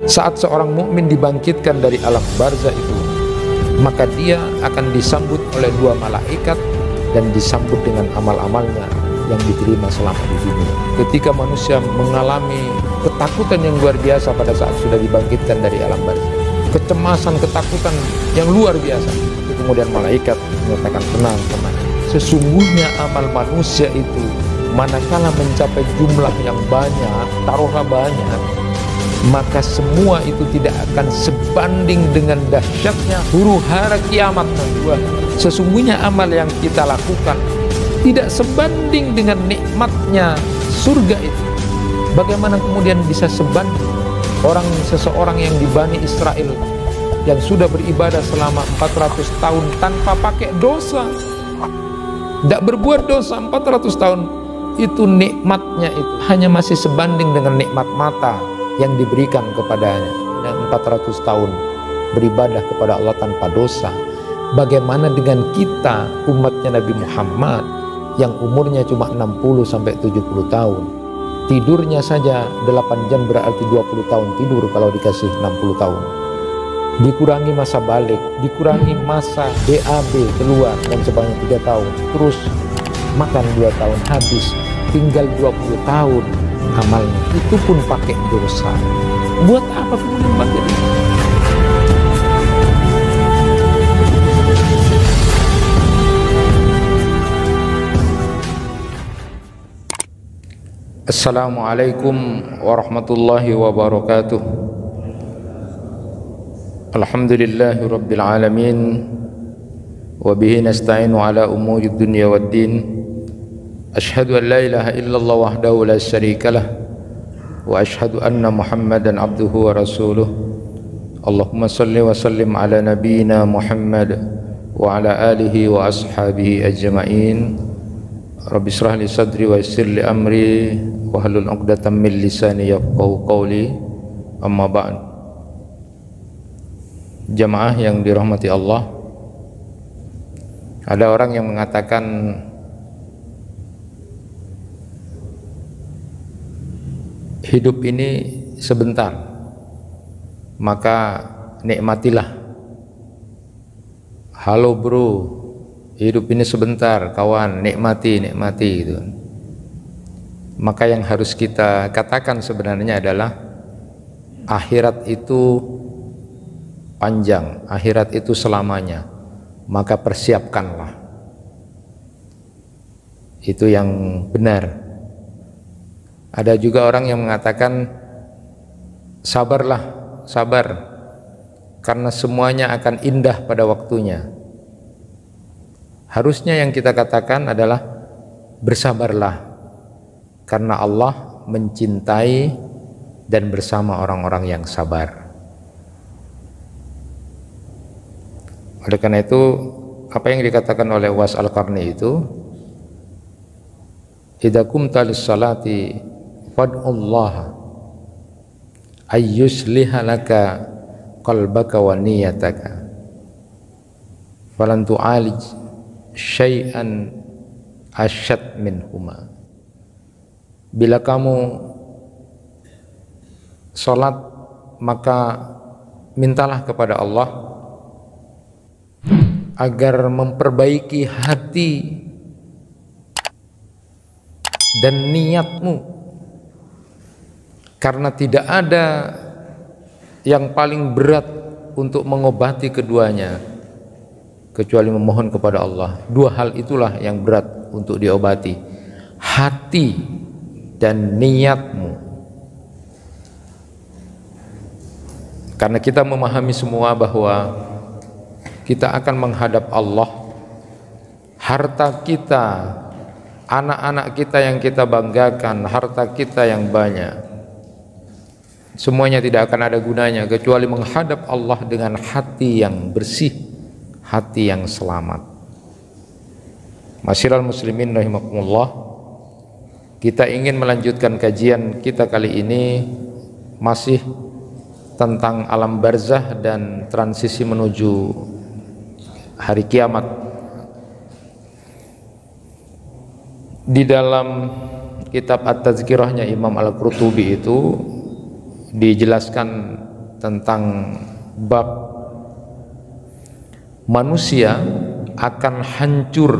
Saat seorang mukmin dibangkitkan dari alam barzah itu, maka dia akan disambut oleh dua malaikat dan disambut dengan amal-amalnya yang diterima selama di dunia. Ketika manusia mengalami ketakutan yang luar biasa pada saat sudah dibangkitkan dari alam barzah, kecemasan, ketakutan yang luar biasa, kemudian malaikat menyatakan, tenang teman, sesungguhnya amal manusia itu manakala mencapai jumlah yang banyak, taruhlah banyak, maka semua itu tidak akan sebanding dengan dahsyatnya huru hara kiamat nanti. Sesungguhnya amal yang kita lakukan tidak sebanding dengan nikmatnya surga itu. Bagaimana kemudian bisa sebanding seseorang yang di Bani Israel yang sudah beribadah selama 400 tahun tanpa pakai dosa, tidak berbuat dosa 400 tahun, itu nikmatnya itu hanya masih sebanding dengan nikmat mata yang diberikan kepadanya, dan 400 tahun beribadah kepada Allah tanpa dosa. Bagaimana dengan kita umatnya Nabi Muhammad yang umurnya cuma 60-70 tahun, tidurnya saja 8 jam berarti 20 tahun tidur kalau dikasih 60 tahun, dikurangi masa balik, dikurangi masa BAB keluar dan sebanyak 3 tahun, terus makan 2 tahun habis, tinggal 20 tahun amalnya, itu pun pakai dosa. Buat apa kemudian bangkit? Assalamualaikum warahmatullahi wabarakatuh. Alhamdulillahi rabbil alamin, wa bihi nasta'inu ala umuri dunya waddin. Ashhadu an la ilaha illallah wahdahu la syarika lah, wa ashhadu anna Muhammadan abduhu wa rasuluh. Allahumma salli wa sallim ala nabiyyina Muhammad wa ala alihi wa ashabihi ajma'in. Rabbi shrah li sadri wa yassir li amri wa hlul 'uqdatam min lisani yafqahu qawli. Amma ba'd. Jamaah yang dirahmati Allah, ada orang yang mengatakan hidup ini sebentar, maka nikmatilah. Halo bro, hidup ini sebentar kawan, nikmati gitu. Maka yang harus kita katakan sebenarnya adalah akhirat itu panjang, akhirat itu selamanya, maka persiapkanlah. Itu yang benar. Ada juga orang yang mengatakan sabarlah, sabar, karena semuanya akan indah pada waktunya. Harusnya yang kita katakan adalah bersabarlah, karena Allah mencintai dan bersama orang-orang yang sabar. Oleh karena itu, apa yang dikatakan oleh Uwais Al-Qarni itu, idza qumta lis-salati fad'ullaha ayyusliha laka qalbaka wa niyataka falan tu'alij syai'an asyad minhuma. Bila kamu salat, maka mintalah kepada Allah agar memperbaiki hati dan niatmu, karena tidak ada yang paling berat untuk mengobati keduanya kecuali memohon kepada Allah. Dua hal itulah yang berat untuk diobati, hati dan niatmu. Karena kita memahami semua bahwa kita akan menghadap Allah. Harta kita, anak-anak kita yang kita banggakan, harta kita yang banyak, semuanya tidak akan ada gunanya kecuali menghadap Allah dengan hati yang bersih, hati yang selamat. Masyiral muslimin rahimakumullah, kita ingin melanjutkan kajian kita kali ini masih tentang alam barzah dan transisi menuju hari kiamat. Di dalam kitab At-Tazkirahnya Imam Al-Qurtubi itu dijelaskan tentang bab manusia akan hancur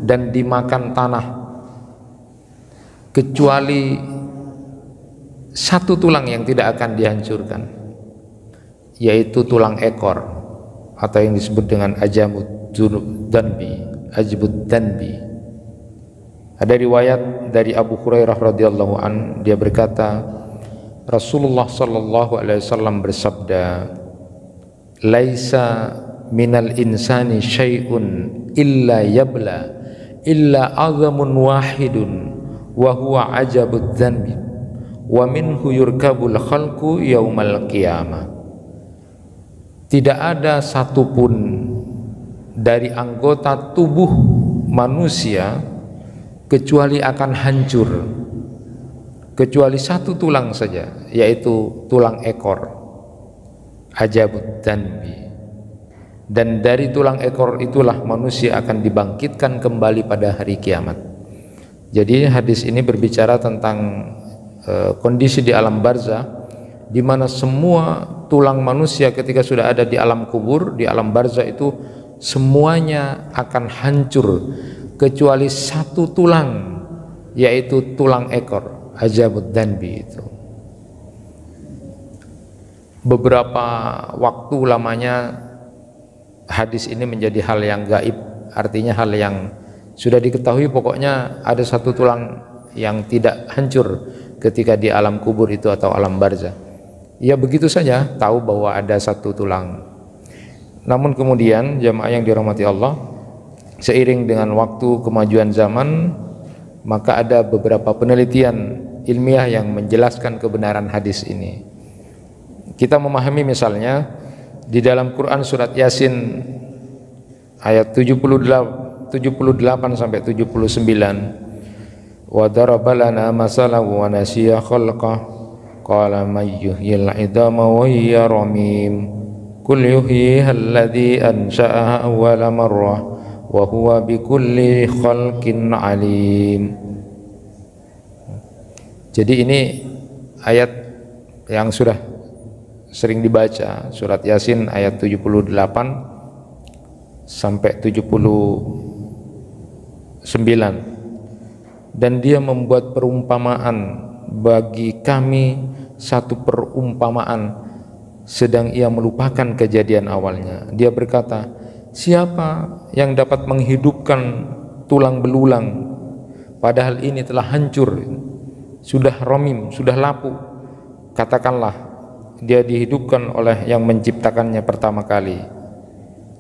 dan dimakan tanah kecuali satu tulang yang tidak akan dihancurkan, yaitu tulang ekor atau yang disebut dengan ajabud danbi. Ada riwayat dari Abu Hurairah radhiyallahu an, dia berkata, Rasulullah sallallahu alaihi wasallam bersabda, "Laisa minal insani syai'un illa yabla illa azamun wahidun wa huwa ajabud dhanbi wa minhu yurkabul khalqu yaumal qiyamah." Tidak ada satupun dari anggota tubuh manusia kecuali akan hancur, kecuali satu tulang saja, yaitu tulang ekor, ajabud dhanbi. Dan dari tulang ekor itulah manusia akan dibangkitkan kembali pada hari kiamat. Jadi hadis ini berbicara tentang kondisi di alam barzah, di mana semua tulang manusia ketika sudah ada di alam kubur, di alam barzah itu semuanya akan hancur kecuali satu tulang, yaitu tulang ekor, ajabud dhanbi itu. Beberapa waktu lamanya hadis ini menjadi hal yang gaib, artinya hal yang sudah diketahui, pokoknya ada satu tulang yang tidak hancur ketika di alam kubur itu atau alam barzah. Ya begitu saja tahu bahwa ada satu tulang. Namun kemudian jamaah yang dirahmati Allah, seiring dengan waktu kemajuan zaman, maka ada beberapa penelitian ilmiah yang menjelaskan kebenaran hadis ini. Kita memahami misalnya di dalam Quran surat Yasin ayat 78 sampai 79, wa daraba lana masalan wa nasiya khalqah qala may yuhyil 'idama wa hiya ramim qul yuhyiha alladhi ansha'aha awwala marrah wa huwa bikulli khalqin 'alim. Jadi ini ayat yang sudah sering dibaca, surat Yasin ayat 78 sampai 79, dan dia membuat perumpamaan bagi kami, satu perumpamaan sedang ia melupakan kejadian awalnya. Dia berkata, siapa yang dapat menghidupkan tulang belulang padahal ini telah hancur, sudah romim, sudah lapuk? Katakanlah, dia dihidupkan oleh yang menciptakannya pertama kali,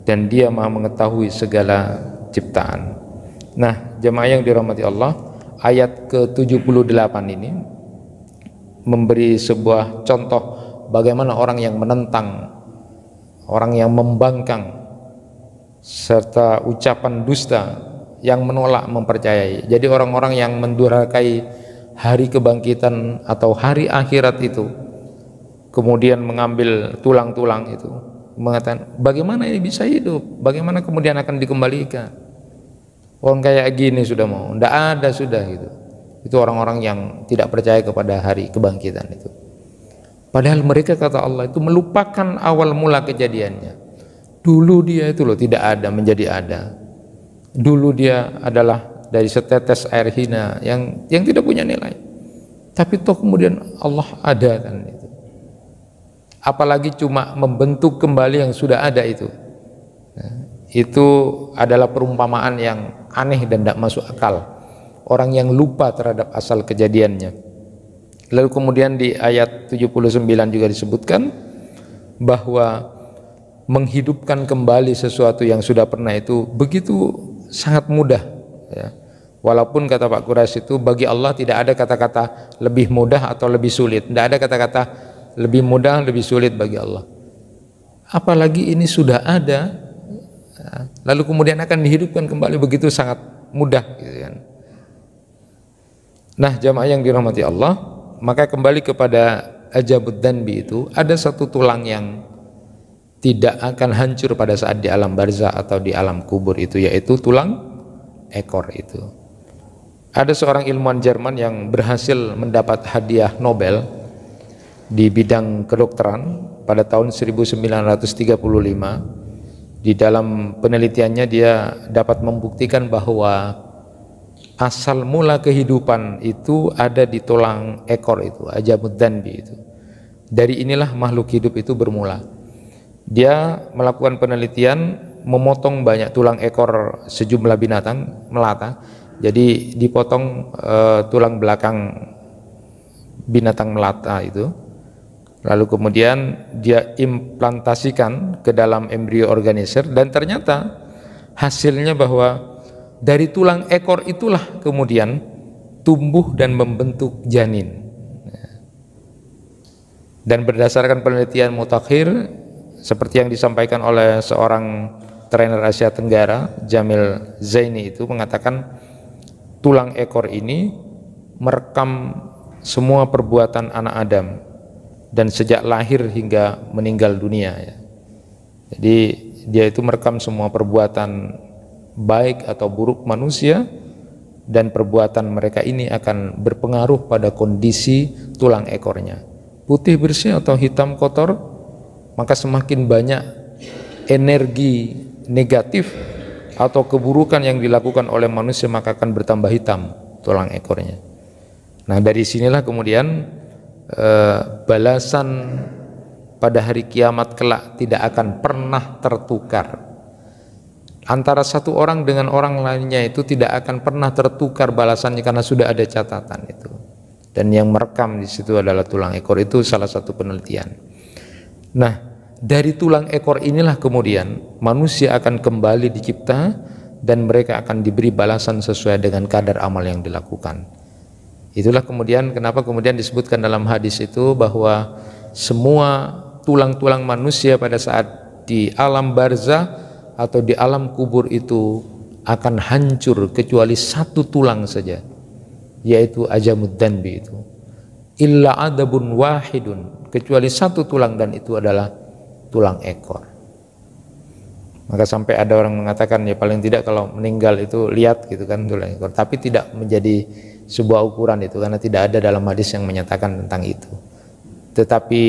dan dia maha mengetahui segala ciptaan. Nah, jemaah yang dirahmati Allah, ayat ke-78 ini memberi sebuah contoh bagaimana orang yang menentang, orang yang membangkang, serta ucapan dusta yang menolak mempercayai. Jadi orang-orang yang mendurhakai hari kebangkitan atau hari akhirat itu, kemudian mengambil tulang-tulang itu, mengatakan bagaimana ini bisa hidup, bagaimana kemudian akan dikembalikan, orang kayak gini sudah mau, ndak ada sudah gitu. Itu orang-orang yang tidak percaya kepada hari kebangkitan itu. Padahal mereka, kata Allah, itu melupakan awal mula kejadiannya. Dulu dia itu loh tidak ada menjadi ada. Dulu dia adalah dari setetes air hina yang tidak punya nilai. Tapi toh kemudian Allah adakan itu. Apalagi cuma membentuk kembali yang sudah ada itu. Nah, itu adalah perumpamaan yang aneh dan tidak masuk akal. Orang yang lupa terhadap asal kejadiannya. Lalu kemudian di ayat 79 juga disebutkan bahwa menghidupkan kembali sesuatu yang sudah pernah itu begitu sangat mudah, ya. Walaupun kata Pak Quraisy itu, bagi Allah tidak ada kata-kata lebih mudah atau lebih sulit. Tidak ada kata-kata lebih mudah, lebih sulit bagi Allah. Apalagi ini sudah ada, lalu kemudian akan dihidupkan kembali begitu sangat mudah, gitu kan. Nah, jamaah yang dirahmati Allah, maka kembali kepada ajabud dhanbi itu, ada satu tulang yang tidak akan hancur pada saat di alam barzah atau di alam kubur itu, yaitu tulang ekor itu. Ada seorang ilmuwan Jerman yang berhasil mendapat hadiah Nobel di bidang kedokteran pada tahun 1935. Di dalam penelitiannya dia dapat membuktikan bahwa asal mula kehidupan itu ada di tulang ekor itu, ajamud danbi itu. Dari inilah makhluk hidup itu bermula. Dia melakukan penelitian, memotong banyak tulang ekor sejumlah binatang melata. Jadi dipotong tulang belakang binatang melata itu, lalu kemudian dia implantasikan ke dalam embrio organisir, dan ternyata hasilnya bahwa dari tulang ekor itulah kemudian tumbuh dan membentuk janin. Dan berdasarkan penelitian mutakhir seperti yang disampaikan oleh seorang trainer Asia Tenggara, Jamil Zaini, itu mengatakan tulang ekor ini merekam semua perbuatan anak Adam dan sejak lahir hingga meninggal dunia ya. Jadi dia itu merekam semua perbuatan baik atau buruk manusia, dan perbuatan mereka ini akan berpengaruh pada kondisi tulang ekornya. Putih bersih atau hitam kotor, maka semakin banyak energi negatif atau keburukan yang dilakukan oleh manusia, maka akan bertambah hitam tulang ekornya. Nah, dari sinilah kemudian balasan pada hari kiamat kelak tidak akan pernah tertukar. Antara satu orang dengan orang lainnya itu tidak akan pernah tertukar balasannya, karena sudah ada catatan itu. Dan yang merekam di situ adalah tulang ekor. Itu salah satu penelitian. Nah, dari tulang ekor inilah kemudian manusia akan kembali dicipta, dan mereka akan diberi balasan sesuai dengan kadar amal yang dilakukan. Itulah kemudian kenapa kemudian disebutkan dalam hadis itu bahwa semua tulang-tulang manusia pada saat di alam barzah atau di alam kubur itu akan hancur kecuali satu tulang saja, yaitu ajamud danbi itu. Illa adabun wahidun, kecuali satu tulang, dan itu adalah tulang ekor. Maka sampai ada orang mengatakan ya paling tidak kalau meninggal itu lihat gitu kan tulang ekor, tapi tidak menjadi sebuah ukuran itu, karena tidak ada dalam hadis yang menyatakan tentang itu. Tetapi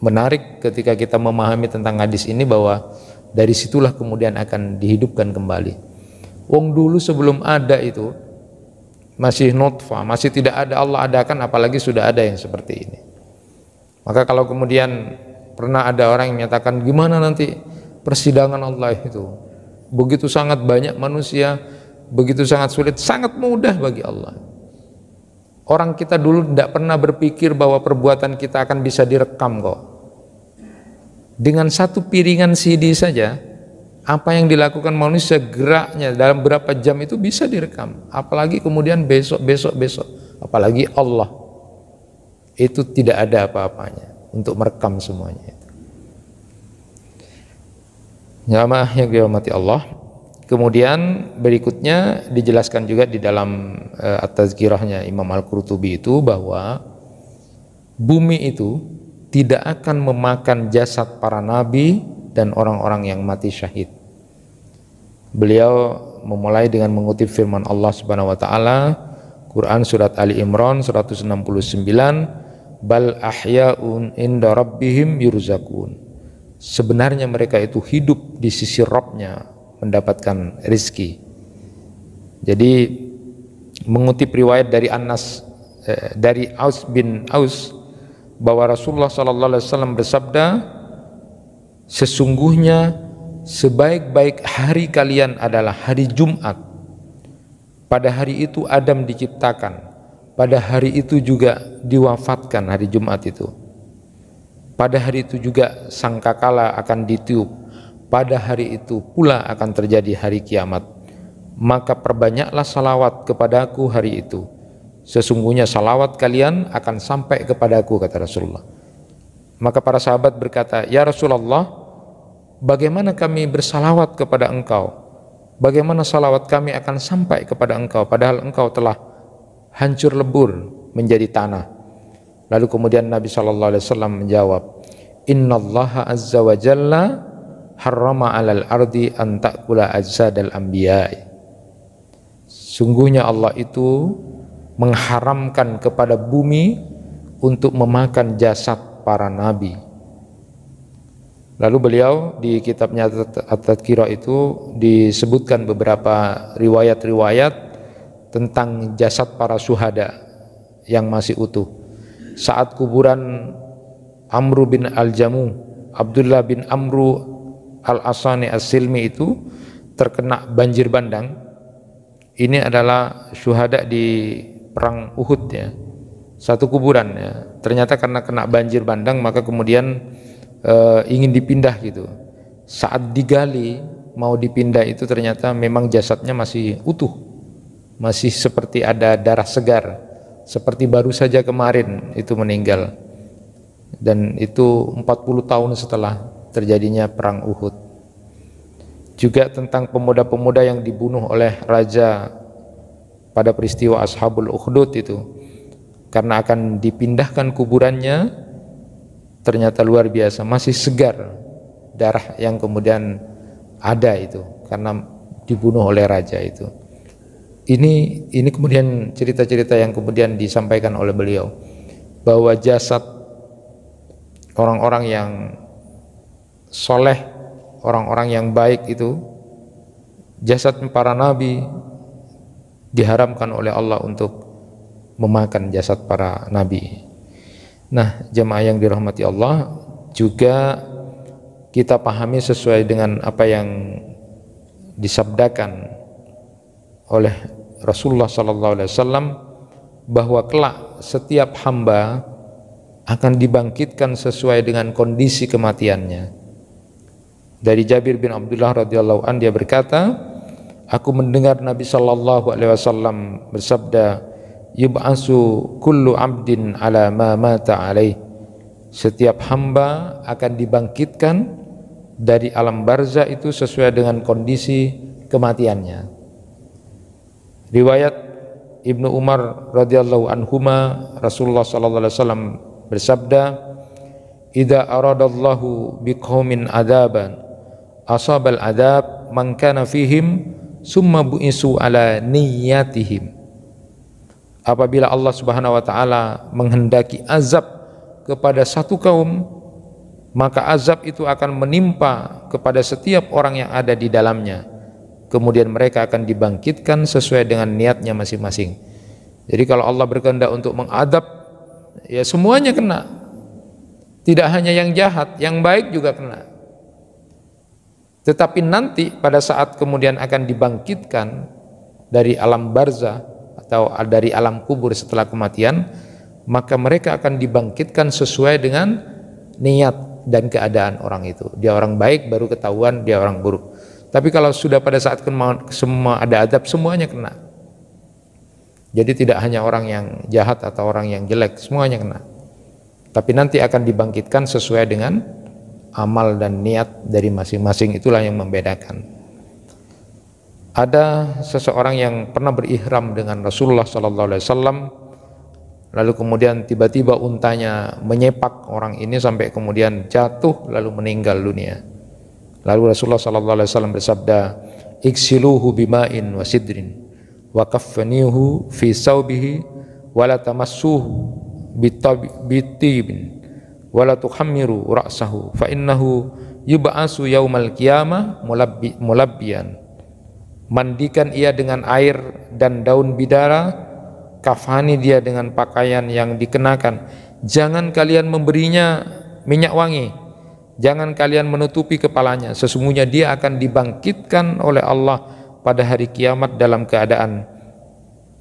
menarik ketika kita memahami tentang hadis ini bahwa dari situlah kemudian akan dihidupkan kembali. Wong dulu sebelum ada itu masih nutfah, masih tidak ada, Allah adakan, apalagi sudah ada yang seperti ini. Maka kalau kemudian pernah ada orang yang menyatakan gimana nanti persidangan Allah itu, begitu sangat banyak manusia, begitu sangat sulit, sangat mudah bagi Allah. Orang kita dulu tidak pernah berpikir bahwa perbuatan kita akan bisa direkam kok. Dengan satu piringan CD saja, apa yang dilakukan manusia, geraknya dalam berapa jam itu bisa direkam. Apalagi kemudian besok, apalagi Allah. Itu tidak ada apa-apanya untuk merekam semuanya. Jamaah yang dirahmati Allah. Kemudian berikutnya dijelaskan juga di dalam At-Tazkirahnya Imam Al-Qurtubi itu bahwa bumi itu tidak akan memakan jasad para nabi dan orang-orang yang mati syahid. Beliau memulai dengan mengutip firman Allah Subhanahu wa taala, Quran surat Ali Imran 169, bal ahya'un inda rabbihim yurzakun. Sebenarnya mereka itu hidup di sisi Rabb-nya, mendapatkan rizki. Jadi mengutip riwayat dari Anas dari Aus bin Aus bahwa Rasulullah SAW bersabda, sesungguhnya sebaik-baik hari kalian adalah hari Jumat. Pada hari itu Adam diciptakan, pada hari itu juga diwafatkan hari Jumat itu. Pada hari itu juga sangkakala akan ditiup, pada hari itu pula akan terjadi hari kiamat. Maka perbanyaklah salawat kepadaku hari itu, sesungguhnya salawat kalian akan sampai kepadaku, kata Rasulullah. Maka para sahabat berkata, ya Rasulullah, bagaimana kami bersalawat kepada engkau? Bagaimana salawat kami akan sampai kepada engkau, padahal engkau telah hancur lebur menjadi tanah? Lalu kemudian Nabi SAW menjawab, innallaha azza wa jalla harrama alal ardi an ta'kula ajsadal anbiya'i. Sungguhnya Allah itu mengharamkan kepada bumi untuk memakan jasad para nabi. Lalu beliau di kitabnya At-Tadhkirah itu disebutkan beberapa riwayat-riwayat tentang jasad para syuhada yang masih utuh. Saat kuburan Amru bin Al-Jamu, Abdullah bin Amru Al-Asani As-Silmi itu terkena banjir bandang. Ini adalah syuhada di perang Uhud ya. Satu kuburan ya. Ternyata karena kena banjir bandang maka kemudian ingin dipindah gitu. Saat digali mau dipindah itu ternyata memang jasadnya masih utuh, masih seperti ada darah segar, seperti baru saja kemarin itu meninggal. Dan itu 40 tahun setelah terjadinya perang Uhud. Juga tentang pemuda-pemuda yang dibunuh oleh raja pada peristiwa Ashabul Ukhdud itu, karena akan dipindahkan kuburannya, ternyata luar biasa masih segar darah yang kemudian ada itu karena dibunuh oleh raja itu. Ini kemudian cerita-cerita yang kemudian disampaikan oleh beliau bahwa jasad orang-orang yang soleh, orang-orang yang baik itu, jasad para nabi diharamkan oleh Allah untuk memakan jasad para nabi. Nah, jemaah yang dirahmati Allah, juga kita pahami sesuai dengan apa yang disabdakan oleh Rasulullah SAW bahwa kelak setiap hamba akan dibangkitkan sesuai dengan kondisi kematiannya. Dari Jabir bin Abdullah radhiyallahu an, dia berkata, aku mendengar Nabi SAW bersabda, yub'asu kullu abdin ala ma mata alaih. Setiap hamba akan dibangkitkan dari alam barzah itu sesuai dengan kondisi kematiannya. Riwayat Ibnu Umar radhiyallahu anhuma, Rasulullah sallallahu alaihi wasallam bersabda, idza aradallahu biqaumin adaban asabal adab man kana fihim summa bu'isu ala niyyatihim. Apabila Allah Subhanahu wa taala menghendaki azab kepada satu kaum, maka azab itu akan menimpa kepada setiap orang yang ada di dalamnya. Kemudian mereka akan dibangkitkan sesuai dengan niatnya masing-masing. Jadi kalau Allah berkehendak untuk mengadab, ya semuanya kena. Tidak hanya yang jahat, yang baik juga kena. Tetapi nanti pada saat kemudian akan dibangkitkan dari alam barzah atau dari alam kubur setelah kematian, maka mereka akan dibangkitkan sesuai dengan niat dan keadaan orang itu. Dia orang baik baru ketahuan dia orang buruk. Tapi kalau sudah pada saat semua ada adab, semuanya kena. Jadi tidak hanya orang yang jahat atau orang yang jelek, semuanya kena. Tapi nanti akan dibangkitkan sesuai dengan amal dan niat dari masing-masing, itulah yang membedakan. Ada seseorang yang pernah berihram dengan Rasulullah SAW, lalu kemudian tiba-tiba untanya menyepak orang ini sampai kemudian jatuh lalu meninggal dunia. Lalu Rasulullah SAW bersabda, iksiluhu bima'in wa sidrin wa kaffanihu fi sawbihi wa la tamassuhu bitibin wa la tukhammiru ra'sahu fa innahu yub'asu yaumal qiyamah mulabbiyan. Mandikan ia dengan air dan daun bidara, kafani dia dengan pakaian yang dikenakan. Jangan kalian memberinya minyak wangi, jangan kalian menutupi kepalanya. Sesungguhnya dia akan dibangkitkan oleh Allah pada hari kiamat dalam keadaan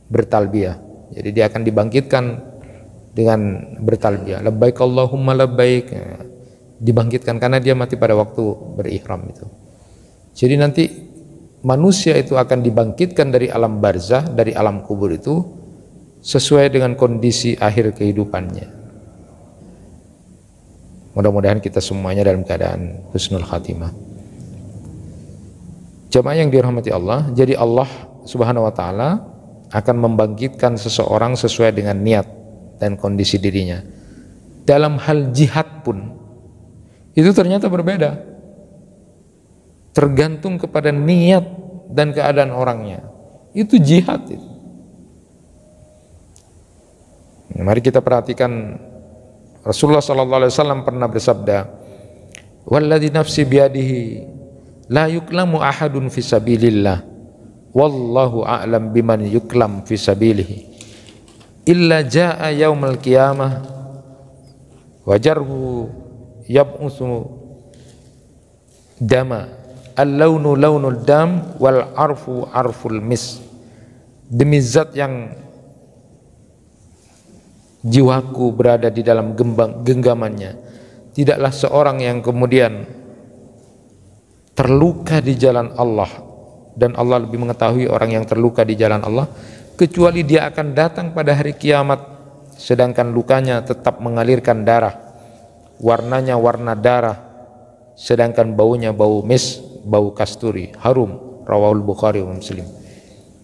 bertalbiyah. Jadi dia akan dibangkitkan dengan bertalbiyah, labbaik Allahumma labbaik, dibangkitkan karena dia mati pada waktu berihram itu. Jadi nanti manusia itu akan dibangkitkan dari alam barzah, dari alam kubur itu sesuai dengan kondisi akhir kehidupannya. Mudah-mudahan kita semuanya dalam keadaan husnul khatimah. Jamaah yang dirahmati Allah, jadi Allah Subhanahu wa taala akan membangkitkan seseorang sesuai dengan niat dan kondisi dirinya. Dalam hal jihad pun itu ternyata berbeda. Tergantung kepada niat dan keadaan orangnya. Itu jihad itu. Mari kita perhatikan, Rasulullah SAW pernah bersabda, Walladzi nafsi biyadihi la yuklamu ahadun fi sabilillah wallahu a'lam biman yuklam fi sabilihi illa jaa yaumal qiyamah wajarhu yab'usu dama al-launu launul dam wal arfu arful mis. Demi zat yang jiwaku berada di dalam genggamannya, tidaklah seorang yang kemudian terluka di jalan Allah, dan Allah lebih mengetahui orang yang terluka di jalan Allah, kecuali dia akan datang pada hari kiamat sedangkan lukanya tetap mengalirkan darah, warnanya warna darah, sedangkan baunya bau mis, bau kasturi, harum. Rawahul Bukhari wa Muslim.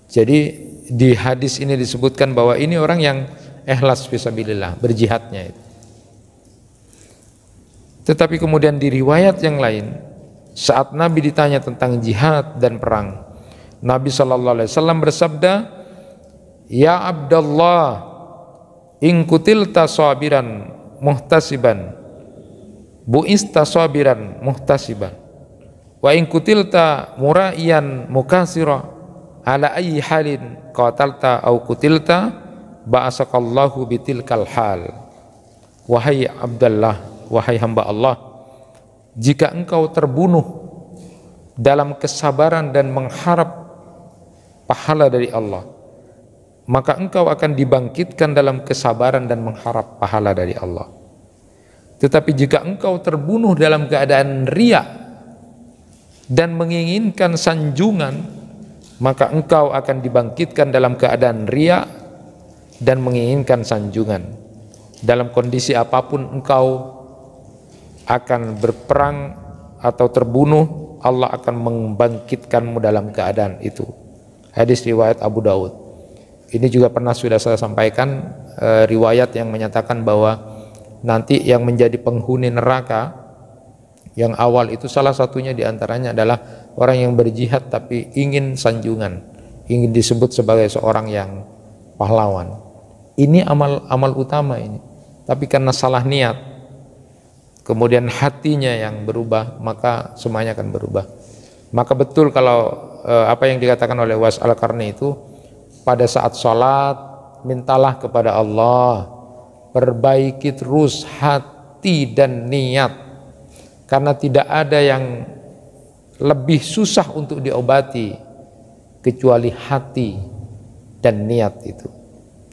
Jadi di hadis ini disebutkan bahwa ini orang yang ikhlas fisabilillah, berjihadnya itu. Tetapi kemudian di riwayat yang lain, saat Nabi ditanya tentang jihad dan perang, Nabi SAW bersabda, "Ya Abdullah, in kutilta sabiran muhtasiban, bu'ista sabiran muhtasiban, wa in kutilta mura'iyan mukasira, ala ayyi halin qatalta au kutilta ba'asakallahu bitilkal hal." Wahai Abdullah, wahai hamba Allah, jika engkau terbunuh dalam kesabaran dan mengharap pahala dari Allah, maka engkau akan dibangkitkan dalam kesabaran dan mengharap pahala dari Allah. Tetapi jika engkau terbunuh dalam keadaan riya dan menginginkan sanjungan, maka engkau akan dibangkitkan dalam keadaan riya dan menginginkan sanjungan. Dalam kondisi apapun engkau akan berperang atau terbunuh, Allah akan membangkitkanmu dalam keadaan itu. Hadis riwayat Abu Daud. Ini juga pernah sudah saya sampaikan, riwayat yang menyatakan bahwa nanti yang menjadi penghuni neraka yang awal itu salah satunya diantaranya adalah orang yang berjihad tapi ingin sanjungan, ingin disebut sebagai seorang yang pahlawan. Ini amal utama ini, tapi karena salah niat, kemudian hatinya yang berubah, maka semuanya akan berubah. Maka betul kalau apa yang dikatakan oleh Uwais Al-Qarni itu, pada saat sholat mintalah kepada Allah, perbaiki terus hati dan niat, karena tidak ada yang lebih susah untuk diobati kecuali hati dan niat itu.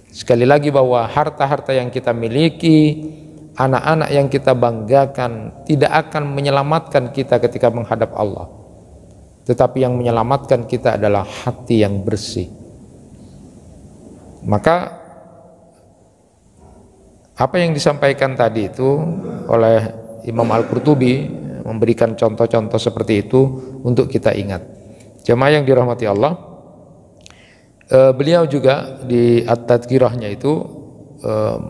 Sekali lagi bahwa harta-harta yang kita miliki, anak-anak yang kita banggakan tidak akan menyelamatkan kita ketika menghadap Allah. Tetapi yang menyelamatkan kita adalah hati yang bersih. Maka apa yang disampaikan tadi itu oleh Imam Al-Qurtubi memberikan contoh-contoh seperti itu untuk kita ingat. Jemaah yang dirahmati Allah, beliau juga di At-Tadhkirahnya itu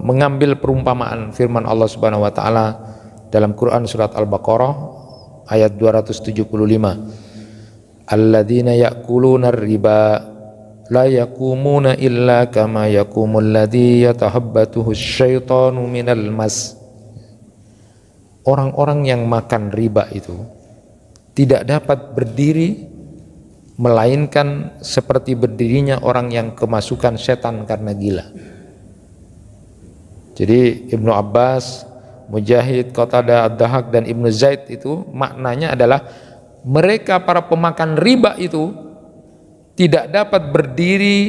mengambil perumpamaan firman Allah Subhanahu wa taala dalam Quran surat Al-Baqarah ayat 275. Alladzina ya'kuluna ar-riba la yaqumuna illa kama yaqumul ladzi yatahabbatuhu asyaitanu minal mas. Orang-orang yang makan riba itu tidak dapat berdiri melainkan seperti berdirinya orang yang kemasukan setan karena gila. Jadi Ibnu Abbas, Mujahid, Qatadah, Ad-Dahhak dan Ibnu Zaid itu maknanya adalah mereka para pemakan riba itu tidak dapat berdiri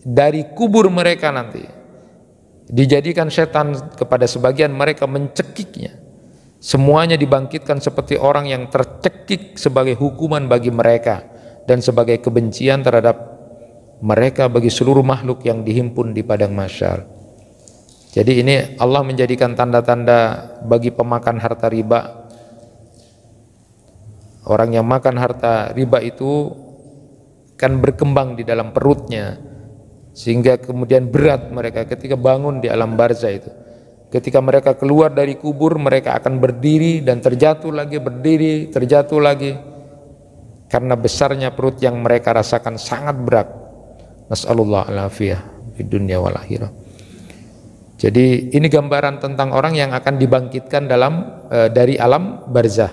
dari kubur mereka nanti. Dijadikan setan kepada sebagian mereka mencekiknya. Semuanya dibangkitkan seperti orang yang tercekik sebagai hukuman bagi mereka dan sebagai kebencian terhadap mereka bagi seluruh makhluk yang dihimpun di padang mahsyar. Jadi ini Allah menjadikan tanda-tanda bagi pemakan harta riba. Orang yang makan harta riba itu kan berkembang di dalam perutnya, sehingga kemudian berat mereka ketika bangun di alam barzah itu. Ketika mereka keluar dari kubur, mereka akan berdiri dan terjatuh lagi, berdiri, terjatuh lagi, karena besarnya perut yang mereka rasakan sangat berat. Nas'alullah al-afiyah fid dunya wal akhirah. Jadi ini gambaran tentang orang yang akan dibangkitkan dari alam barzah,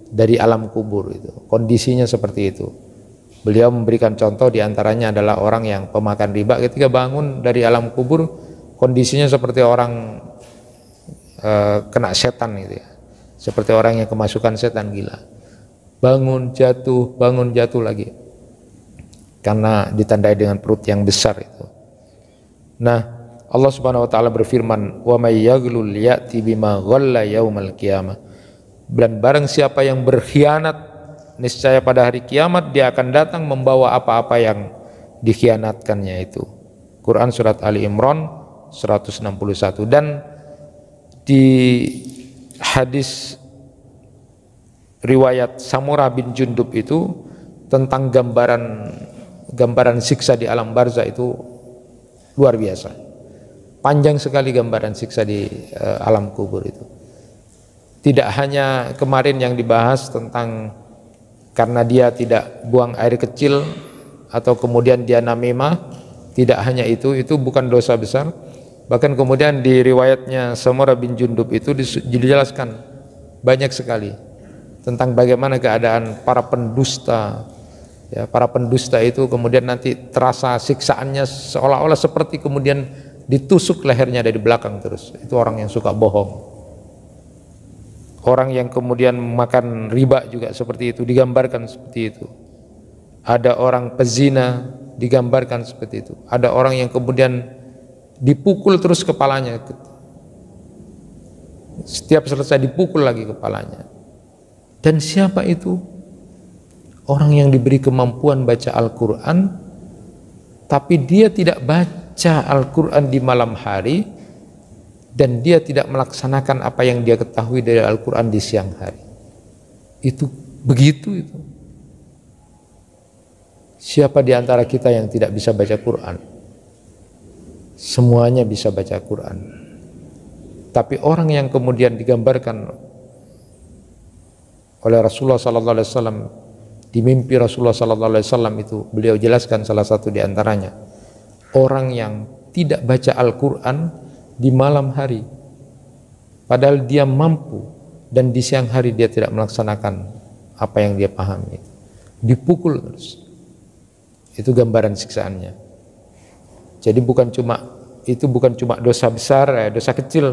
dari alam kubur itu. Kondisinya seperti itu. Beliau memberikan contoh diantaranya adalah orang yang pemakan riba ketika bangun dari alam kubur, kondisinya seperti orang kena setan gitu ya. Seperti orang yang kemasukan setan gila. Bangun jatuh lagi. Karena ditandai dengan perut yang besar itu. Nah, Allah Subhanahu wa taala berfirman, "Wa may yaghlul ya'ti bima ghalla yaumal qiyamah." Dan barang siapa yang berkhianat, niscaya pada hari kiamat dia akan datang membawa apa-apa yang dikhianatkannya itu. Quran surat Ali Imran 161. Dan di hadis riwayat Samurah bin Jundub itu tentang gambaran siksa di alam barzah itu luar biasa. Panjang sekali gambaran siksa di alam kubur itu. Tidak hanya kemarin yang dibahas tentang karena dia tidak buang air kecil atau kemudian dia namimah, tidak hanya itu bukan dosa besar. Bahkan kemudian di riwayatnya Samurah bin Jundub itu dijelaskan banyak sekali tentang bagaimana keadaan para pendusta. Ya, para pendusta itu kemudian nanti terasa siksaannya seolah-olah seperti kemudian ditusuk lehernya dari belakang terus. Itu orang yang suka bohong. Orang yang kemudian makan riba juga seperti itu, digambarkan seperti itu. Ada orang pezina, digambarkan seperti itu. Ada orang yang kemudian dipukul terus kepalanya. Setiap selesai dipukul lagi kepalanya. Dan siapa itu? Orang yang diberi kemampuan baca Al-Quran, tapi dia tidak baca Al-Quran di malam hari, dan dia tidak melaksanakan apa yang dia ketahui dari Al-Quran di siang hari. Itu begitu itu. Siapa di antara kita yang tidak bisa baca Quran? Semuanya bisa baca Quran. Tapi orang yang kemudian digambarkan oleh Rasulullah SAW di mimpi Rasulullah SAW itu, beliau jelaskan salah satu di antaranya, orang yang tidak baca Al-Quran di malam hari, padahal dia mampu, dan di siang hari dia tidak melaksanakan apa yang dia pahami, dipukul terus. Itu gambaran siksaannya. Jadi bukan cuma dosa besar, dosa kecil,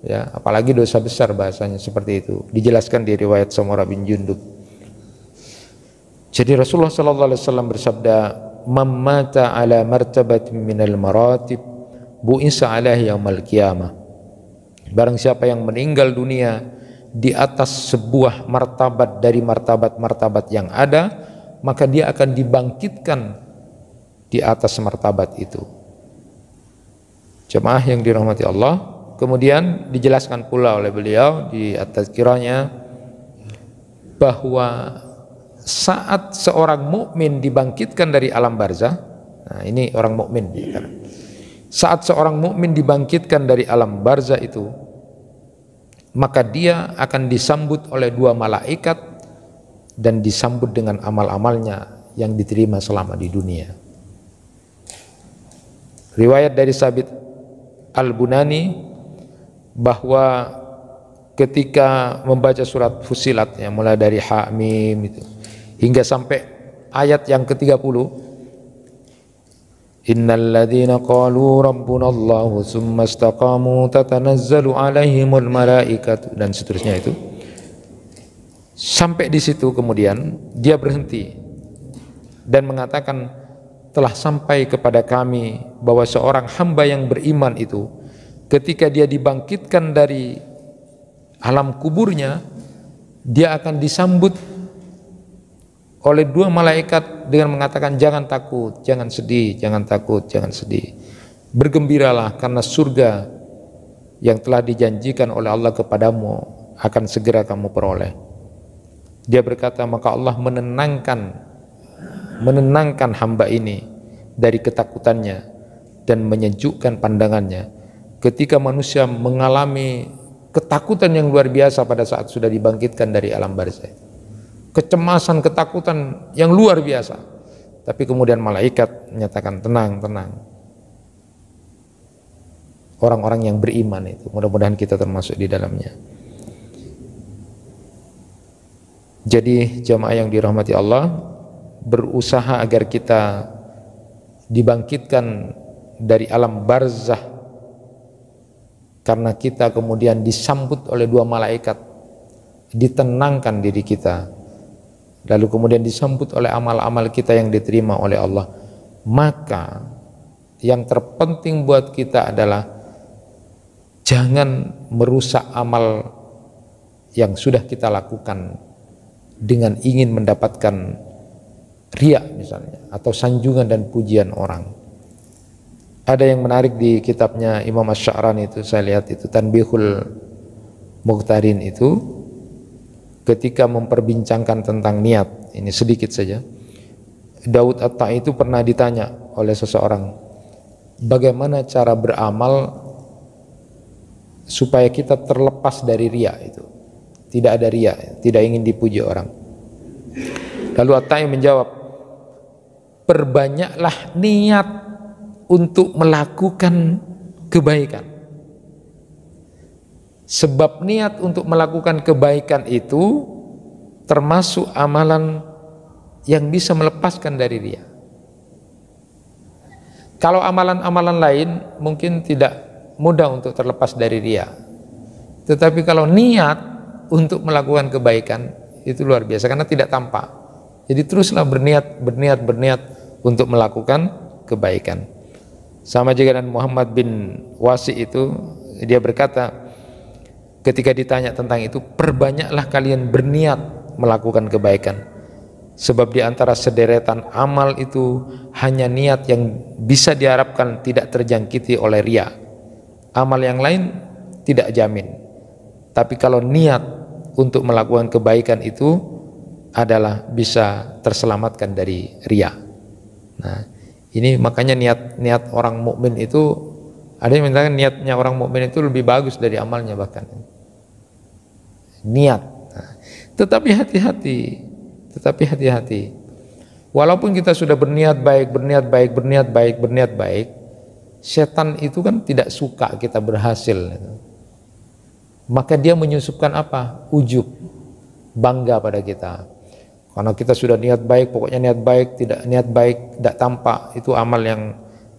ya, apalagi dosa besar bahasanya seperti itu. Dijelaskan di riwayat Samurah bin Jundub. Jadi Rasulullah SAW bersabda, "Man mata ala martabatin minal maratib, bu'isa alaihi yaumal qiyamah." Barang siapa yang meninggal dunia di atas sebuah martabat dari martabat-martabat yang ada, maka dia akan dibangkitkan di atas martabat itu. Jemaah yang dirahmati Allah, kemudian dijelaskan pula oleh beliau di atas kiranya bahwa saat seorang mukmin dibangkitkan dari alam barzah, nah ini orang mukmin. Saat seorang mukmin dibangkitkan dari alam barzah itu, maka dia akan disambut oleh dua malaikat dan disambut dengan amal-amalnya yang diterima selama di dunia. Riwayat dari Sabit Al-Bunani bahwa ketika membaca surat Fussilat, yang mulai dari Hamim itu hingga sampai ayat yang ke-30, innal ladzina qalu rabbuna Allahu tsumma istaqamu tatanazzalu alaihimul malaikatu, dan seterusnya itu. Sampai di situ kemudian dia berhenti dan mengatakan, telah sampai kepada kami bahwa seorang hamba yang beriman itu ketika dia dibangkitkan dari alam kuburnya, dia akan disambut oleh dua malaikat dengan mengatakan, jangan takut, jangan sedih, jangan takut, jangan sedih. Bergembiralah karena surga yang telah dijanjikan oleh Allah kepadamu akan segera kamu peroleh. Dia berkata, maka Allah menenangkan hamba ini dari ketakutannya dan menyejukkan pandangannya ketika manusia mengalami ketakutan yang luar biasa pada saat sudah dibangkitkan dari alam barzah. Kecemasan, ketakutan yang luar biasa. Tapi kemudian malaikat menyatakan, tenang, tenang. orang-orang yang beriman itu. Mudah-mudahan kita termasuk di dalamnya. Jadi jamaah yang dirahmati Allah, berusaha agar kita dibangkitkan dari alam barzah, karena kita kemudian disambut oleh dua malaikat, ditenangkan diri kita, lalu kemudian disambut oleh amal-amal kita yang diterima oleh Allah. Maka yang terpenting buat kita adalah jangan merusak amal yang sudah kita lakukan dengan ingin mendapatkan riya misalnya, atau sanjungan dan pujian orang. Ada yang menarik di kitabnya Imam Asy-Sya'rani itu, saya lihat itu Tanbihul Muqtarin itu, ketika memperbincangkan tentang niat, ini sedikit saja. Daud At-Ta'i itu pernah ditanya oleh seseorang, bagaimana cara beramal supaya kita terlepas dari riya itu, tidak ada riya, tidak ingin dipuji orang. Lalu At-Ta'i menjawab, perbanyaklah niat untuk melakukan kebaikan. Sebab niat untuk melakukan kebaikan itu termasuk amalan yang bisa melepaskan dari riya. Kalau amalan-amalan lain mungkin tidak mudah untuk terlepas dari riya, tetapi kalau niat untuk melakukan kebaikan itu luar biasa, karena tidak tampak. Jadi teruslah berniat untuk melakukan kebaikan. Sama juga dengan Muhammad bin Wasi itu, dia berkata ketika ditanya tentang itu, perbanyaklah kalian berniat melakukan kebaikan, sebab di antara sederetan amal itu hanya niat yang bisa diharapkan tidak terjangkiti oleh riya. Amal yang lain tidak jamin, tapi kalau niat untuk melakukan kebaikan itu adalah bisa terselamatkan dari riya. Nah, ini makanya niat orang mukmin itu, ada yang mengatakan niatnya orang mukmin itu lebih bagus dari amalnya bahkan. Niat. Nah, tetapi hati-hati. Walaupun kita sudah berniat baik, setan itu kan tidak suka kita berhasil. Maka dia menyusupkan apa? Ujub, bangga pada kita. Karena kita sudah niat baik, pokoknya niat baik, tidak tampak, itu amal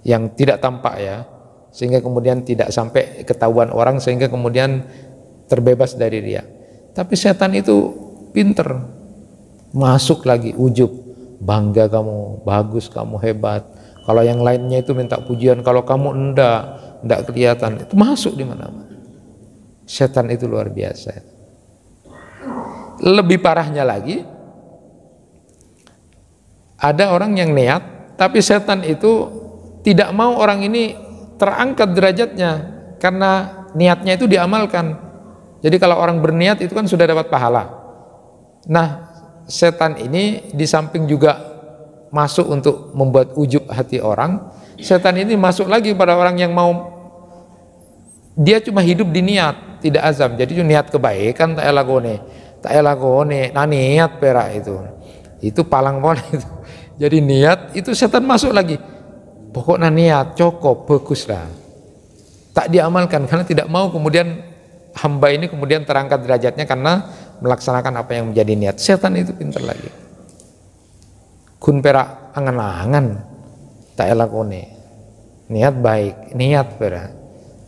yang tidak tampak ya, sehingga kemudian tidak sampai ketahuan orang, sehingga kemudian terbebas dari riya. Tapi setan itu pinter, masuk lagi ujub, bangga kamu, bagus kamu, hebat. Kalau yang lainnya itu minta pujian, kalau kamu enggak kelihatan, itu masuk di mana-mana. Setan itu luar biasa. Lebih parahnya lagi, ada orang yang niat, tapi setan itu tidak mau orang ini terangkat derajatnya karena niatnya itu diamalkan. Jadi kalau orang berniat itu kan sudah dapat pahala. Nah, setan ini di samping juga masuk untuk membuat ujub hati orang, setan ini masuk lagi pada orang yang mau, dia cuma hidup di niat, tidak azam. Jadi niat kebaikan tak elakone, nah niat perak itu palang pola itu. Jadi niat itu setan masuk lagi. Pokoknya niat cukup bagus lah. Tak diamalkan karena tidak mau kemudian hamba ini kemudian terangkat derajatnya karena melaksanakan apa yang menjadi niat. Setan itu pintar lagi. Kun perak angan-angan tak elakone. Niat baik, niat perak.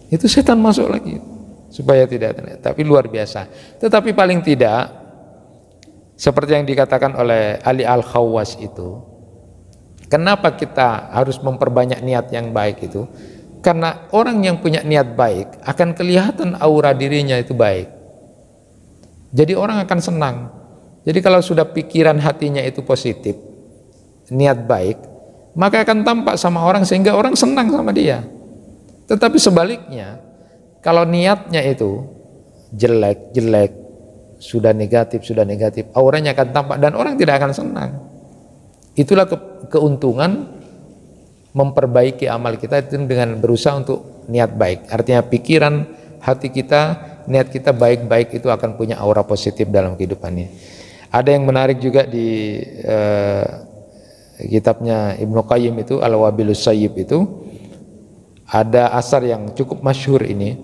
Itu setan masuk lagi supaya tidak. Tapi luar biasa. Tetapi paling tidak seperti yang dikatakan oleh Ali Al-Khawwas itu, kenapa kita harus memperbanyak niat yang baik itu? Karena orang yang punya niat baik akan kelihatan aura dirinya itu baik. Jadi orang akan senang. Jadi kalau sudah pikiran hatinya itu positif, niat baik, maka akan tampak sama orang sehingga orang senang sama dia. Tetapi sebaliknya, kalau niatnya itu jelek, sudah negatif, auranya akan tampak dan orang tidak akan senang. Itulah keuntungan memperbaiki amal kita itu dengan berusaha untuk niat baik. Artinya pikiran, hati kita, niat kita baik-baik itu akan punya aura positif dalam kehidupannya. Ada yang menarik juga di kitabnya Ibnu Qayyim itu Al-Wabilus Sayyib itu, Ada asar yang cukup masyhur ini,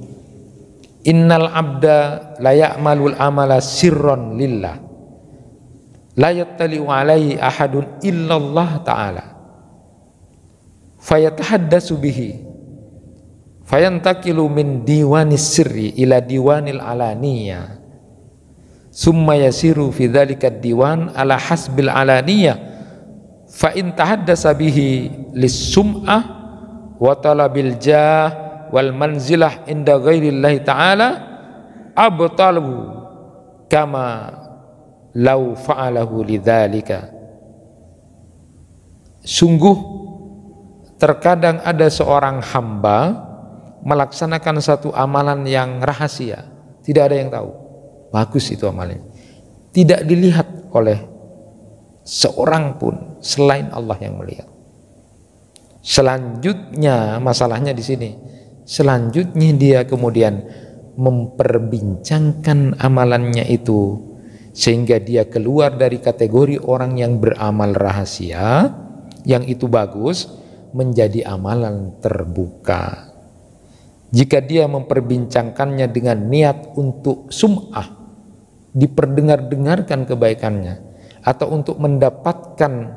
innal abda la ya'malul amala sirron lillah la yattali'u alaihi ahadun illallah ta'ala fayatahaddasu bihi fayantakilu min diwanis sirri ila diwanil alaniyah summa yasiru fi dzalika diwan ala hasbil alaniyah fa in tahaddasa bihi lis-sum'ah wa talabil jah wal manzilah inda ghairillahi ta'ala abtalu kama law fa'alahu lidzalika. Sungguh terkadang ada seorang hamba melaksanakan satu amalan yang rahasia, tidak ada yang tahu, bagus itu amalnya, tidak dilihat oleh seorang pun selain Allah yang melihat. Selanjutnya masalahnya di sini, selanjutnya dia kemudian memperbincangkan amalannya itu sehingga dia keluar dari kategori orang yang beramal rahasia, yang itu bagus, menjadi amalan terbuka. Jika dia memperbincangkannya dengan niat untuk sum'ah, diperdengar-dengarkan kebaikannya, atau untuk mendapatkan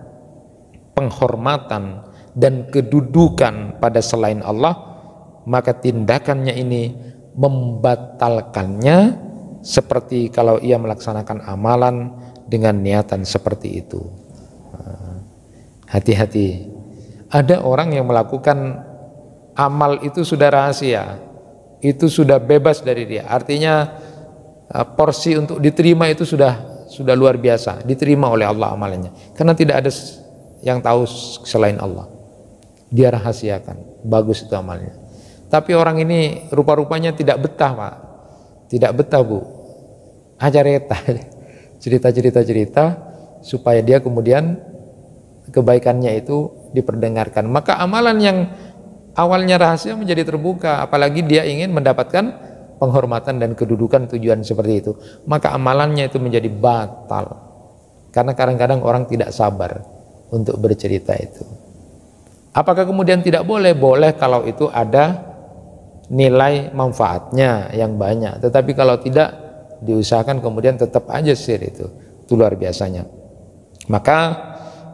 penghormatan dan kedudukan pada selain Allah, maka tindakannya ini membatalkannya seperti kalau ia melaksanakan amalan dengan niatan seperti itu. Hati-hati, ada orang yang melakukan amal itu sudah rahasia, itu sudah bebas dari dia, artinya porsi untuk diterima itu sudah luar biasa, diterima oleh Allah amalannya, karena tidak ada yang tahu selain Allah. Dia rahasiakan, bagus itu amalnya. Tapi orang ini rupa-rupanya tidak betah, Pak. Tidak betah, Bu. Ajareta, cerita supaya dia kemudian kebaikannya itu diperdengarkan. Maka amalan yang awalnya rahasia menjadi terbuka, apalagi dia ingin mendapatkan penghormatan dan kedudukan tujuan seperti itu, maka amalannya itu menjadi batal. Karena kadang-kadang orang tidak sabar untuk bercerita itu. Apakah kemudian tidak boleh? Boleh kalau itu ada nilai manfaatnya yang banyak. Tetapi kalau tidak, diusahakan kemudian tetap aja sir itu luar biasanya. Maka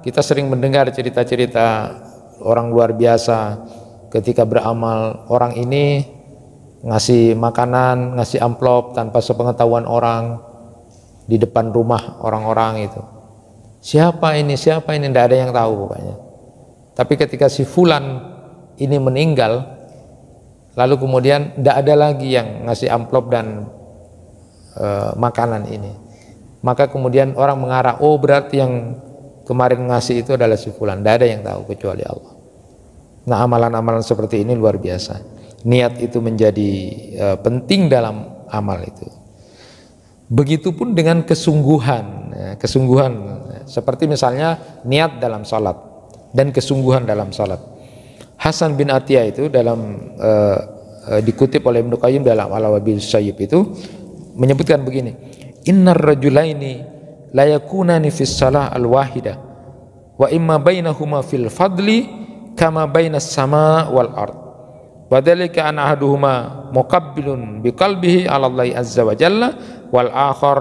kita sering mendengar cerita-cerita orang luar biasa ketika beramal. Orang ini ngasih makanan, ngasih amplop tanpa sepengetahuan orang di depan rumah orang-orang itu. Siapa ini, tidak ada yang tahu pokoknya. Tapi ketika si fulan ini meninggal, lalu kemudian tidak ada lagi yang ngasih amplop dan makanan ini, maka kemudian orang mengarah, oh berarti yang kemarin ngasih itu adalah si fulan. Tidak ada yang tahu kecuali Allah. Nah, amalan-amalan seperti ini luar biasa. Niat itu menjadi penting dalam amal itu. Begitupun dengan kesungguhan, kesungguhan seperti misalnya niat dalam salat dan kesungguhan dalam salat. Hasan bin Atiyah itu dalam dikutip oleh Ibnu Qayyim dalam Al-Wabil Sayyib itu menyebutkan begini, innar rajulaini la yakunani fis salah al-wahidah wa imma bainahuma fil fadli kama bainas sama wal ard wa dzalika an ahaduhuma muqabbilun biqalbihi 'ala Allah azza wa jalla wal akhar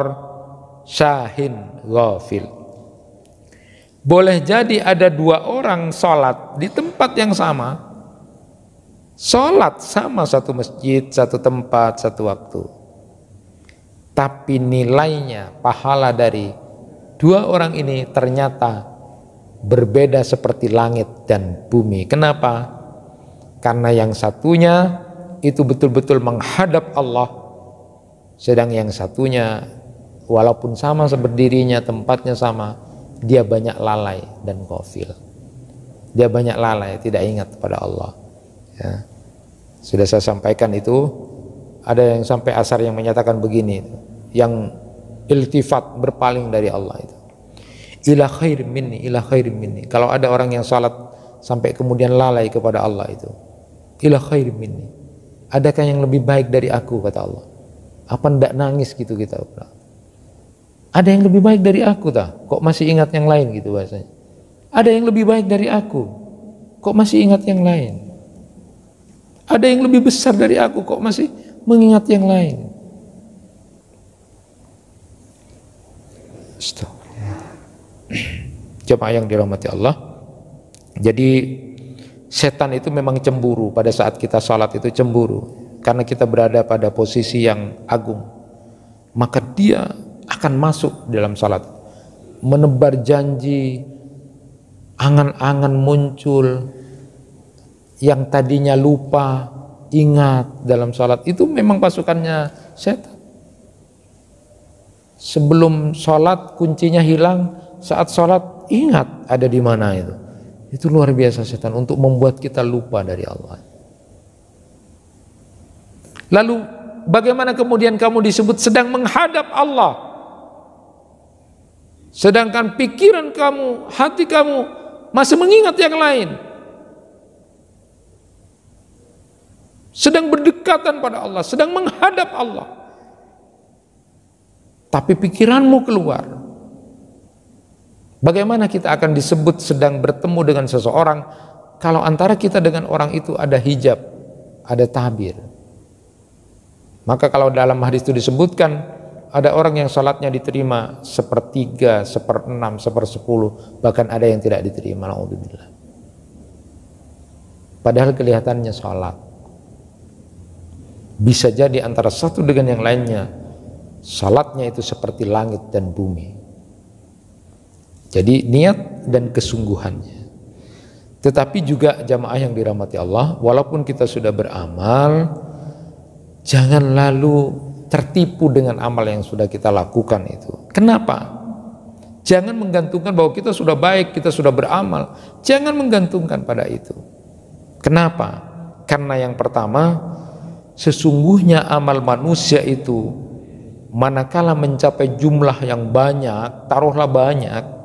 syahin ghafil. Boleh jadi ada dua orang sholat di tempat yang sama, sholat sama satu masjid, satu tempat, satu waktu, tapi nilainya, pahala dari dua orang ini ternyata berbeda seperti langit dan bumi. Kenapa? Karena yang satunya itu betul-betul menghadap Allah, sedang yang satunya walaupun sama berdirinya, tempatnya sama, dia banyak lalai dan ghafil. Dia banyak lalai, tidak ingat kepada Allah. Ya. Sudah saya sampaikan itu, ada yang sampai asar yang menyatakan begini, yang iltifat berpaling dari Allah itu. Ila khair minni, ila khair minni. Kalau ada orang yang salat sampai kemudian lalai kepada Allah itu, ila khair minni. Adakah yang lebih baik dari aku, kata Allah? Apa ndak nangis gitu kita? Ada yang lebih baik dari aku tak? Kok masih ingat yang lain gitu bahasanya. Ada yang lebih baik dari aku, kok masih ingat yang lain? Ada yang lebih besar dari aku kok masih mengingat yang lain. Jemaah yang dirahmati Allah. Jadi setan itu memang cemburu pada saat kita salat, itu cemburu karena kita berada pada posisi yang agung. Maka dia akan masuk dalam salat, menebar janji, angan-angan muncul, yang tadinya lupa ingat dalam salat. Itu memang pasukannya setan. Sebelum sholat kuncinya hilang, saat sholat ingat ada di mana itu. Itu luar biasa setan untuk membuat kita lupa dari Allah. Lalu bagaimana kemudian kamu disebut sedang menghadap Allah, sedangkan pikiran kamu, hati kamu masih mengingat yang lain, sedang berdekatan pada Allah, sedang menghadap Allah, tapi pikiranmu keluar. Bagaimana kita akan disebut sedang bertemu dengan seseorang kalau antara kita dengan orang itu ada hijab, ada tabir? Maka kalau dalam hadis itu disebutkan ada orang yang salatnya diterima 1/3, 1/6, 1/10, bahkan ada yang tidak diterima, naudzubillah. Padahal kelihatannya salat. Bisa jadi antara satu dengan yang lainnya salatnya itu seperti langit dan bumi. Jadi niat dan kesungguhannya. Tetapi juga jamaah yang dirahmati Allah, walaupun kita sudah beramal, jangan lalu tertipu dengan amal yang sudah kita lakukan itu. Kenapa? Jangan menggantungkan bahwa kita sudah baik, kita sudah beramal. Jangan menggantungkan pada itu. Kenapa? Karena yang pertama, sesungguhnya amal manusia itu manakala mencapai jumlah yang banyak, taruhlah banyak,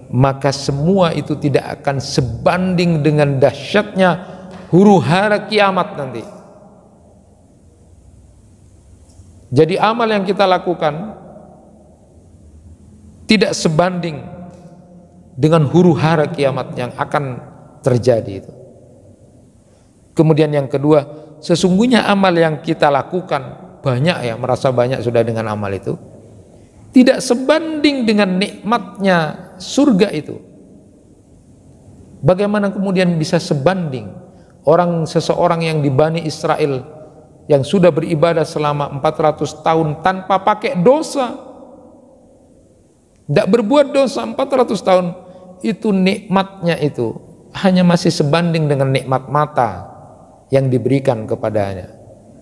maka semua itu tidak akan sebanding dengan dahsyatnya huru-hara kiamat nanti. Jadi amal yang kita lakukan tidak sebanding dengan huru-hara kiamat yang akan terjadi itu. Kemudian yang kedua, sesungguhnya amal yang kita lakukan banyak, ya, merasa banyak sudah dengan amal itu, tidak sebanding dengan nikmatnya surga itu. Bagaimana kemudian bisa sebanding seseorang yang di Bani Israel yang sudah beribadah selama 400 tahun tanpa pakai dosa, tidak berbuat dosa 400 tahun, itu nikmatnya itu hanya masih sebanding dengan nikmat mata yang diberikan kepadanya.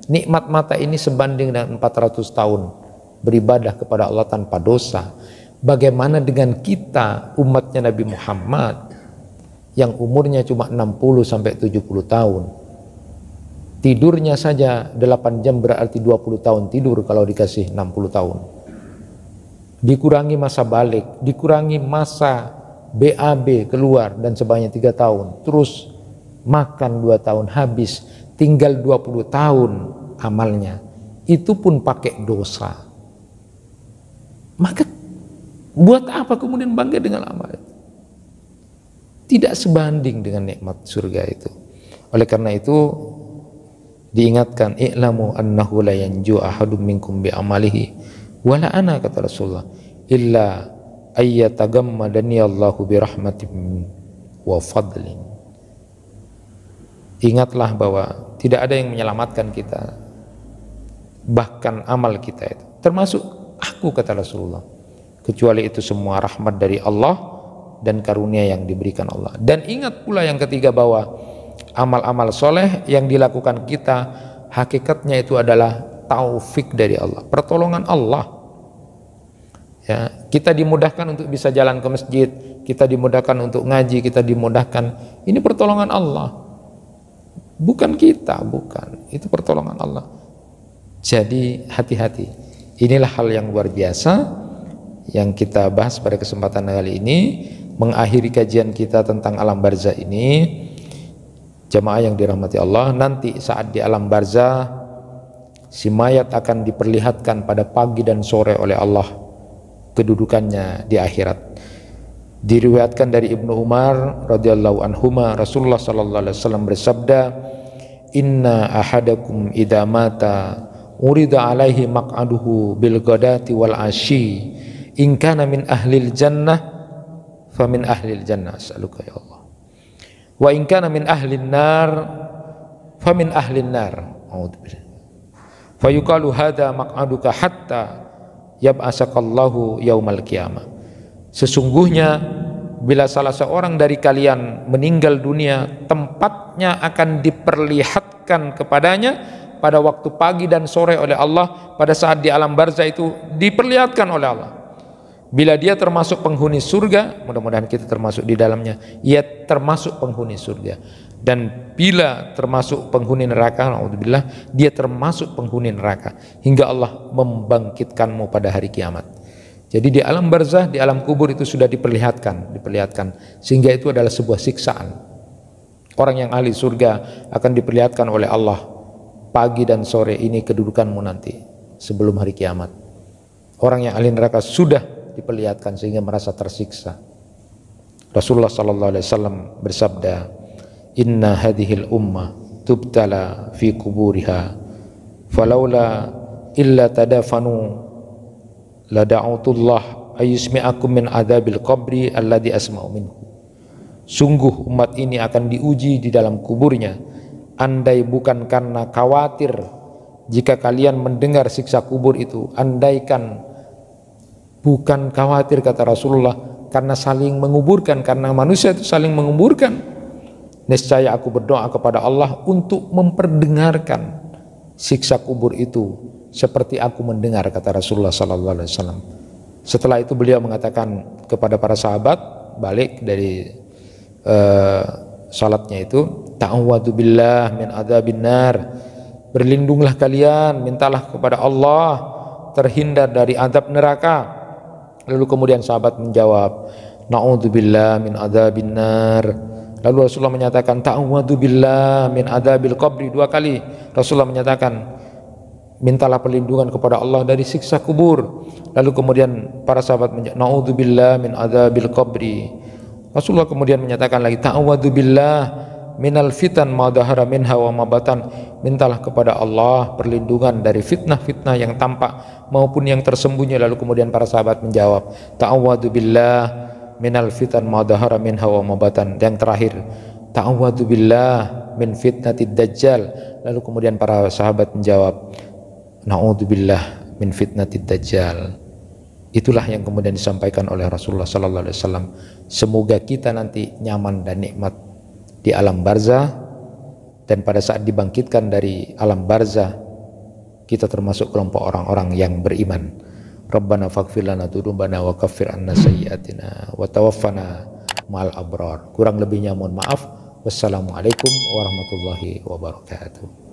Nikmat mata ini sebanding dengan 400 tahun beribadah kepada Allah tanpa dosa. Bagaimana dengan kita umatnya Nabi Muhammad yang umurnya cuma 60 sampai 70 tahun. Tidurnya saja 8 jam berarti 20 tahun tidur kalau dikasih 60 tahun. Dikurangi masa balik, dikurangi masa BAB keluar dan sebanyak 3 tahun. Terus makan 2 tahun habis, tinggal 20 tahun amalnya. Itu pun pakai dosa. Maka buat apa kemudian bangga dengan amal itu? Tidak sebanding dengan nikmat surga itu. Oleh karena itu diingatkan, i'lamu annahu la yanju ahadum minkum bi amalihi wala ana, kata Rasulullah, illa ayyatagammadani Allahu bi rahmatin wa fadlin. Ingatlah bahwa tidak ada yang menyelamatkan kita, bahkan amal kita itu, termasuk aku, kata Rasulullah, kecuali itu semua rahmat dari Allah dan karunia yang diberikan Allah. Dan ingat pula yang ketiga bahwa amal-amal soleh yang dilakukan kita hakikatnya itu adalah taufik dari Allah, pertolongan Allah. Ya, kita dimudahkan untuk bisa jalan ke masjid, kita dimudahkan untuk ngaji, kita dimudahkan, ini pertolongan Allah, bukan kita, bukan, itu pertolongan Allah. Jadi hati-hati. Inilah hal yang luar biasa yang kita bahas pada kesempatan kali ini, mengakhiri kajian kita tentang alam barzah ini. Jamaah yang dirahmati Allah, nanti saat di alam barzah si mayat akan diperlihatkan pada pagi dan sore oleh Allah kedudukannya di akhirat. Diriwayatkan dari Ibnu Umar radhiyallahu anhuma, Rasulullah sallallahu alaihi wasallam bersabda, inna ahadakum idza mata urida alaihi maq'aduhu bil ghadati wal asyi in kana min ahlil jannah famin ahlil jannah as'aluka ya Allah wa in kana min ahlin nar famin ahlin nar fayuqalu hadza maq'aduka hatta yab'asakallahu yaumal qiyamah. Sesungguhnya bila salah seorang dari kalian meninggal dunia, tempatnya akan diperlihatkan kepadanya pada waktu pagi dan sore oleh Allah. Pada saat di alam barzah itu diperlihatkan oleh Allah. Bila dia termasuk penghuni surga, mudah-mudahan kita termasuk di dalamnya, ia termasuk penghuni surga. Dan bila termasuk penghuni neraka, naudzubillah, dia termasuk penghuni neraka hingga Allah membangkitkanmu pada hari kiamat. Jadi di alam barzah, di alam kubur itu sudah diperlihatkan sehingga itu adalah sebuah siksaan. Orang yang ahli surga akan diperlihatkan oleh Allah, pagi dan sore ini kedudukanmu nanti sebelum hari kiamat. Orang yang ahli neraka sudah diperlihatkan sehingga merasa tersiksa. Rasulullah sallallahu alaihi wasallam bersabda, inna hadhil ummah tubtala fi kuburiha falaula illa tadafanu la da'utullah ayyusmi'akum min adabil qabri alladhi asma'u minhu. Sungguh umat ini akan diuji di dalam kuburnya, andai bukan karena khawatir jika kalian mendengar siksa kubur itu, andaikan bukan khawatir, kata Rasulullah, karena saling menguburkan, karena manusia itu saling menguburkan, niscaya aku berdoa kepada Allah untuk memperdengarkan siksa kubur itu seperti aku mendengar, kata Rasulullah sallallahu alaihi wasallam. Setelah itu beliau mengatakan kepada para sahabat, balik dari salatnya itu, ta'awwadu billah min adzabin nar, berlindunglah kalian, mintalah kepada Allah terhindar dari azab neraka. Lalu kemudian sahabat menjawab, na'udzubillah min adzabin nar. Lalu Rasulullah menyatakan, ta'awwadu billah min adzabil qabri, 2 kali Rasulullah menyatakan mintalah perlindungan kepada Allah dari siksa kubur. Lalu kemudian para sahabat menjawab, na'udzubillah min adzabil qabri. Rasulullah kemudian menyatakan lagi, ta'awwadu billah minal fitan ma dhahara minha wa ma batan, mintalah kepada Allah perlindungan dari fitnah-fitnah yang tampak maupun yang tersembunyi. Lalu kemudian para sahabat menjawab, ta'awwadu billah minal fitan ma dhahara minha wa ma batan. Yang terakhir, ta'awwadu billah min fitnatid dajjal. Lalu kemudian para sahabat menjawab, na'udzubillah min fitnatid dajjal. Itulah yang kemudian disampaikan oleh Rasulullah sallallahu alaihi wasallam. Semoga kita nanti nyaman dan nikmat di alam barzah, dan pada saat dibangkitkan dari alam barzah kita termasuk kelompok orang-orang yang beriman. Rabbana faghfir lana dzunubana wa kaffir anna sayyi'atina wa tawaffana ma'al abrar. Kurang lebihnya mohon maaf. Wassalamualaikum warahmatullahi wabarakatuh.